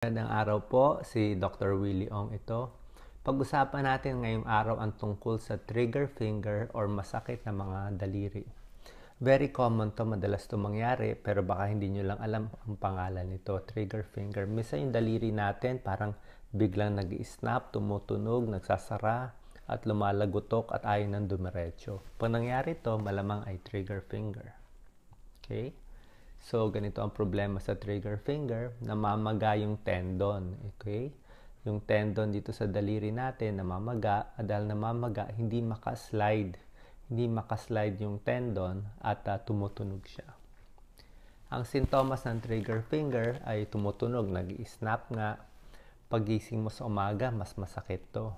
Magandang araw po, si Dr. Willie Ong ito. Pag-usapan natin ngayong araw ang tungkol sa trigger finger or masakit na mga daliri. Very common to, madalas to mangyari, pero baka hindi nyo lang alam ang pangalan nito, trigger finger. Minsan yung daliri natin parang biglang nag-i-snap, tumutunog, nagsasara, at lumalagotok at ayaw nang dumiretso. Pag nangyari to, malamang ay trigger finger. Okay? So, ganito ang problema sa trigger finger, namamaga yung tendon, okay? Yung tendon dito sa daliri natin, namamaga, at dahil namamaga, hindi makaslide yung tendon at tumutunog siya. Ang sintomas ng trigger finger ay tumutunog, nag-i-snap nga. Pagising mo sa umaga, mas masakit to.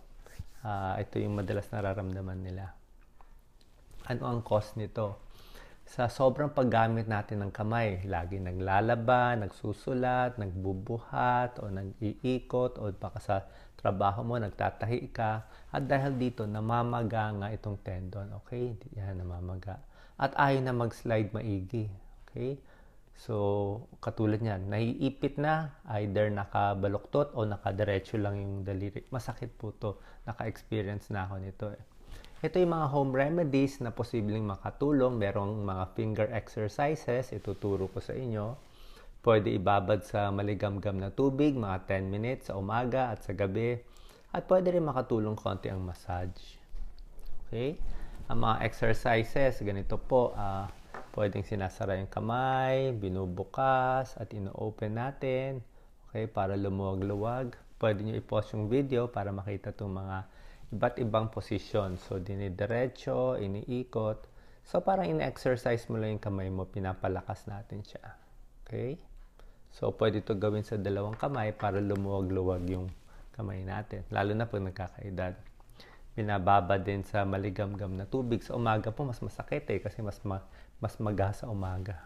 Ito yung madalas nararamdaman nila. Ano ang cause nito? Sa sobrang paggamit natin ng kamay, lagi naglalaba, nagsusulat, nagbubuhat, o nag-iikot, o baka sa trabaho mo, nagtatahi ka. At dahil dito, namamaga nga itong tendon. Okay? Yan, namamaga. At ayaw na mag-slide maigi. Okay? So, katulad niyan, naiipit na, either nakabaluktot o nakadiretso lang yung daliri. Masakit po to. Naka-experience na ako nito eh. Ito yung mga home remedies na posibleng makatulong. Merong mga finger exercises, ituturo ko sa inyo. Pwede ibabad sa maligamgam na tubig, mga 10 minutes sa umaga at sa gabi. At pwede rin makatulong konti ang massage. Okay? Ang mga exercises, ganito po. Pwedeng sinasara yung kamay, binubukas, at ino-open natin. Okay? Para lumuwag-luwag. Pwede nyo i-pause yung video para makita itong mga iba't ibang posisyon. So, dinidiretso, iniikot. So, parang in-exercise mo lang yung kamay mo, pinapalakas natin siya. Okay? So, pwede ito gawin sa dalawang kamay para lumuwag-luwag yung kamay natin. Lalo na pag nagkakaedad. Binababa din sa maligamgam na tubig. Sa umaga po, mas masakit eh, kasi mas maga sa umaga.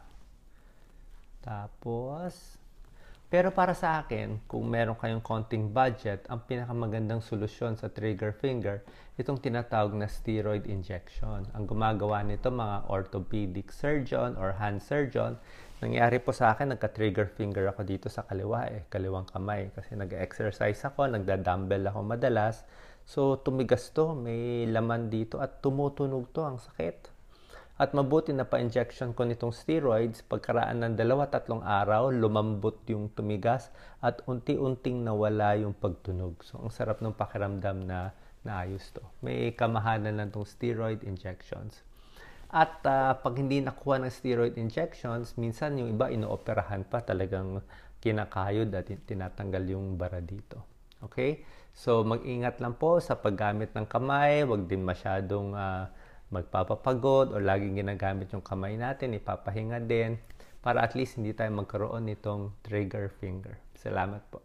Tapos, pero para sa akin, kung meron kayong konting budget, ang pinakamagandang solusyon sa trigger finger, itong tinatawag na steroid injection. Ang gumagawa nito mga orthopedic surgeon or hand surgeon. Nangyari po sa akin, nagka-trigger finger ako dito sa kaliwang kamay. Kasi nag-exercise ako, nagda-dumbbell ako madalas. So, tumigas to, may laman dito at tumutunog to, ang sakit. At mabuti na pa-injection ko nitong steroids, pagkaraan ng 2-3 araw, lumambot yung tumigas at unti-unting nawala yung pagtunog. So, ang sarap ng pakiramdam na naayos to. May kamahalan lang tong steroid injections. At pag hindi nakuha ng steroid injections, minsan yung iba inooperahan pa, talagang kinakayod at tinatanggal yung bara dito. Okay? So, mag-ingat lang po sa paggamit ng kamay, wag din masyadong magpapapagod o laging ginagamit yung kamay natin, ipapahinga din para at least hindi tayo magkaroon nitong trigger finger. Salamat po.